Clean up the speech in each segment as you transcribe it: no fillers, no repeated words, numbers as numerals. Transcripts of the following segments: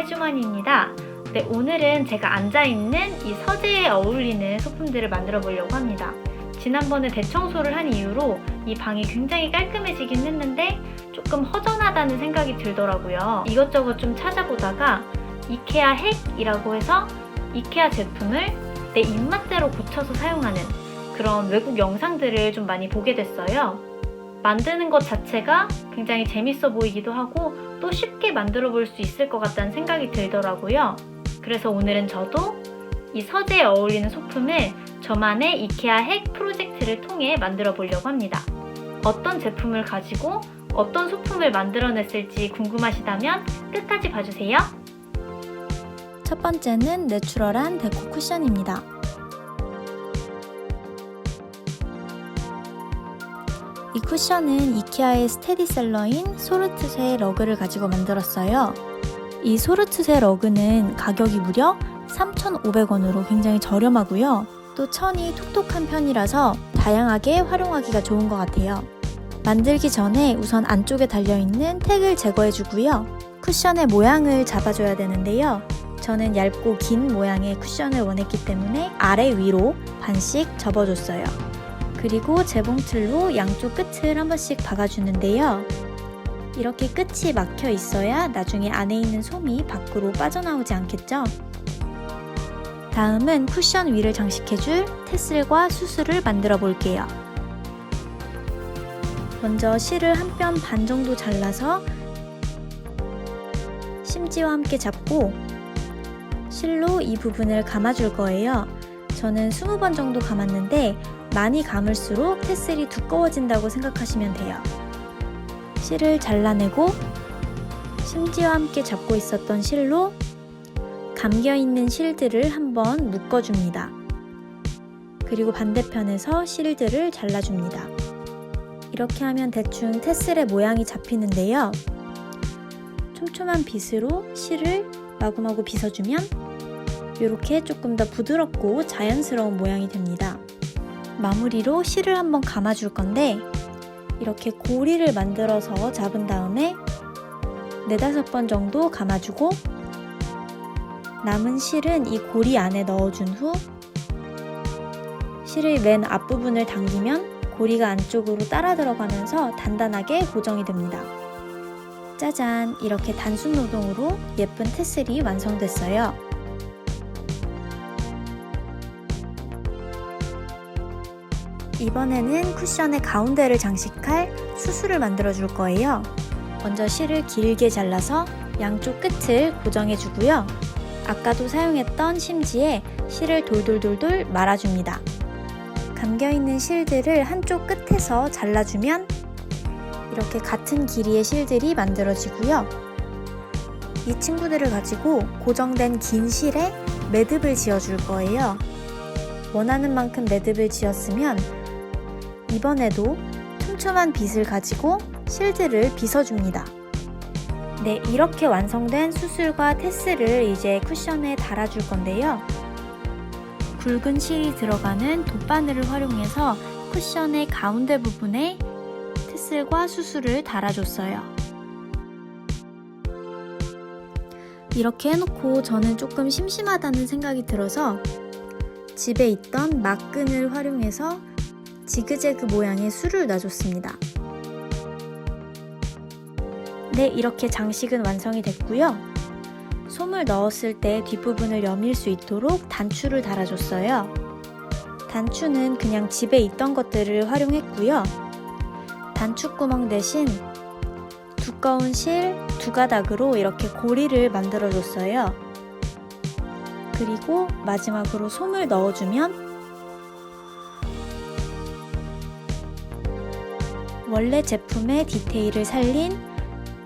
해주머니입니다. 네, 오늘은 제가 앉아있는 이 서재에 어울리는 소품들을 만들어 보려고 합니다. 지난번에 대청소를 한 이후로 이 방이 굉장히 깔끔해지긴 했는데 조금 허전하다는 생각이 들더라고요. 이것저것 좀 찾아보다가 이케아 핵이라고 해서 이케아 제품을 내 입맛대로 고쳐서 사용하는 그런 외국 영상들을 좀 많이 보게 됐어요. 만드는 것 자체가 굉장히 재밌어 보이기도 하고 또 쉽게 만들어 볼 수 있을 것 같다는 생각이 들더라고요. 그래서 오늘은 저도 이 서재에 어울리는 소품을 저만의 이케아 핵 프로젝트를 통해 만들어 보려고 합니다. 어떤 제품을 가지고 어떤 소품을 만들어냈을지 궁금하시다면 끝까지 봐주세요. 첫 번째는 내추럴한 데코 쿠션입니다. 이 쿠션은 이케아의 스테디셀러인 소르트세 러그를 가지고 만들었어요. 이 소르트세 러그는 가격이 무려 3,500원으로 굉장히 저렴하고요. 또 천이 톡톡한 편이라서 다양하게 활용하기가 좋은 것 같아요. 만들기 전에 우선 안쪽에 달려있는 택을 제거해주고요. 쿠션의 모양을 잡아줘야 되는데요. 저는 얇고 긴 모양의 쿠션을 원했기 때문에 아래 위로 반씩 접어줬어요. 그리고 재봉틀로 양쪽 끝을 한 번씩 박아주는데요. 이렇게 끝이 막혀 있어야 나중에 안에 있는 솜이 밖으로 빠져나오지 않겠죠? 다음은 쿠션 위를 장식해줄 테슬과 수술을 만들어 볼게요. 먼저 실을 한 뼘 반 정도 잘라서 심지와 함께 잡고 실로 이 부분을 감아줄 거예요. 저는 20번 정도 감았는데 많이 감을수록 테슬이 두꺼워진다고 생각하시면 돼요. 실을 잘라내고 심지와 함께 잡고 있었던 실로 감겨있는 실들을 한번 묶어줍니다. 그리고 반대편에서 실들을 잘라줍니다. 이렇게 하면 대충 테슬의 모양이 잡히는데요. 촘촘한 빗으로 실을 마구마구 빗어주면 이렇게 조금 더 부드럽고 자연스러운 모양이 됩니다. 마무리로 실을 한번 감아줄 건데 이렇게 고리를 만들어서 잡은 다음에 4-5번 정도 감아주고 남은 실은 이 고리 안에 넣어준 후 실의 맨 앞부분을 당기면 고리가 안쪽으로 따라 들어가면서 단단하게 고정이 됩니다. 짜잔! 이렇게 단순 노동으로 예쁜 테슬이 완성됐어요. 이번에는 쿠션의 가운데를 장식할 수술을 만들어 줄 거예요. 먼저 실을 길게 잘라서 양쪽 끝을 고정해 주고요. 아까도 사용했던 심지에 실을 돌돌돌돌 말아줍니다. 감겨있는 실들을 한쪽 끝에서 잘라주면 이렇게 같은 길이의 실들이 만들어지고요. 이 친구들을 가지고 고정된 긴 실에 매듭을 지어줄 거예요. 원하는 만큼 매듭을 지었으면 이번에도 촘촘한 빗을 가지고 실들을 빗어줍니다. 네, 이렇게 완성된 수술과 테슬을 이제 쿠션에 달아줄 건데요. 굵은 실이 들어가는 돗바늘을 활용해서 쿠션의 가운데 부분에 테슬과 수술을 달아줬어요. 이렇게 해놓고 저는 조금 심심하다는 생각이 들어서 집에 있던 막끈을 활용해서 지그재그 모양의 술을 놔줬습니다. 네, 이렇게 장식은 완성이 됐고요. 솜을 넣었을 때 뒷부분을 여밀 수 있도록 단추를 달아줬어요. 단추는 그냥 집에 있던 것들을 활용했고요. 단추구멍 대신 두꺼운 실 2가닥으로 이렇게 고리를 만들어줬어요. 그리고 마지막으로 솜을 넣어주면 원래 제품의 디테일을 살린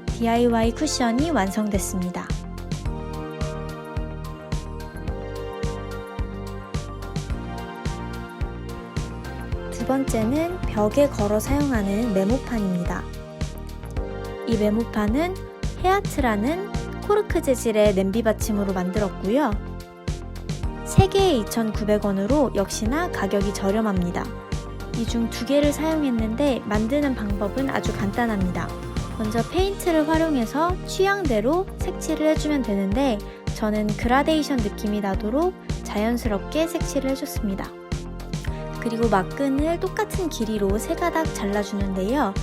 DIY 쿠션이 완성됐습니다. 두 번째는 벽에 걸어 사용하는 메모판입니다. 이 메모판은 헤아트라는 코르크 재질의 냄비 받침으로 만들었고요. 3개에 2,900원으로 역시나 가격이 저렴합니다. 이 중 2개를 사용했는데 만드는 방법은 아주 간단합니다. 먼저 페인트를 활용해서 취향대로 색칠을 해주면 되는데 저는 그라데이션 느낌이 나도록 자연스럽게 색칠을 해줬습니다. 그리고 막끈을 똑같은 길이로 3가닥 잘라주는데요.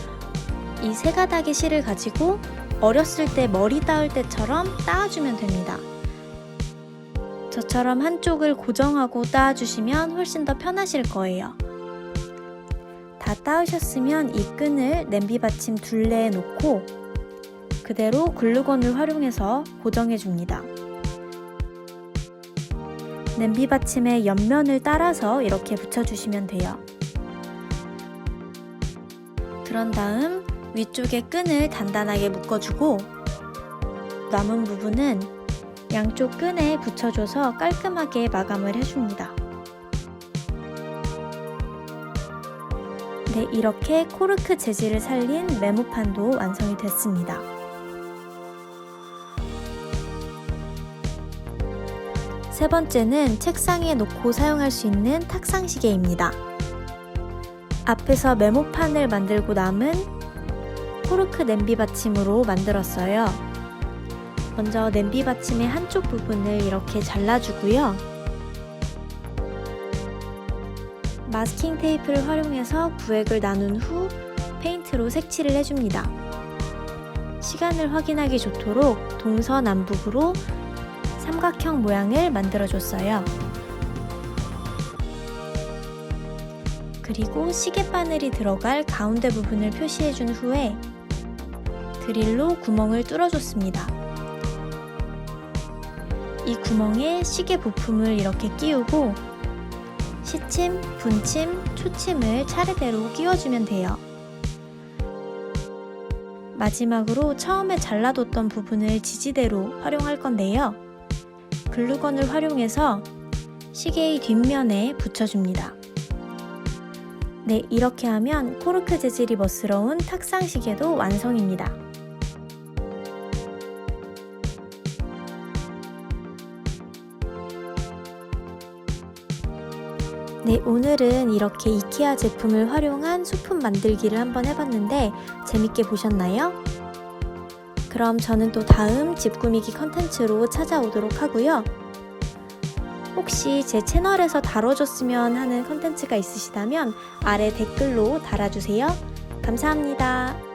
이 3가닥의 실을 가지고 어렸을 때 머리 따을 때처럼 따아주면 됩니다. 저처럼 한쪽을 고정하고 따아주시면 훨씬 더 편하실 거예요. 다 따으셨으면 이 끈을 냄비 받침 둘레에 놓고 그대로 글루건을 활용해서 고정해줍니다. 냄비 받침의 옆면을 따라서 이렇게 붙여주시면 돼요. 그런 다음 위쪽에 끈을 단단하게 묶어주고 남은 부분은 양쪽 끈에 붙여줘서 깔끔하게 마감을 해줍니다. 네, 이렇게 코르크 재질을 살린 메모판도 완성이 됐습니다. 세 번째는 책상에 놓고 사용할 수 있는 탁상시계입니다. 앞에서 메모판을 만들고 남은 코르크 냄비 받침으로 만들었어요. 먼저 냄비 받침의 한쪽 부분을 이렇게 잘라주고요. 마스킹 테이프를 활용해서 구획을 나눈 후 페인트로 색칠을 해줍니다. 시간을 확인하기 좋도록 동서남북으로 삼각형 모양을 만들어줬어요. 그리고 시계 바늘이 들어갈 가운데 부분을 표시해준 후에 드릴로 구멍을 뚫어줬습니다. 이 구멍에 시계 부품을 이렇게 끼우고 시침, 분침, 초침을 차례대로 끼워주면 돼요. 마지막으로 처음에 잘라뒀던 부분을 지지대로 활용할 건데요. 글루건을 활용해서 시계의 뒷면에 붙여줍니다. 네, 이렇게 하면 코르크 재질이 멋스러운 탁상시계도 완성입니다. 네, 오늘은 이렇게 이케아 제품을 활용한 소품 만들기를 한번 해봤는데 재밌게 보셨나요? 그럼 저는 또 다음 집 꾸미기 컨텐츠로 찾아오도록 하고요. 혹시 제 채널에서 다뤄줬으면 하는 컨텐츠가 있으시다면 아래 댓글로 달아주세요. 감사합니다.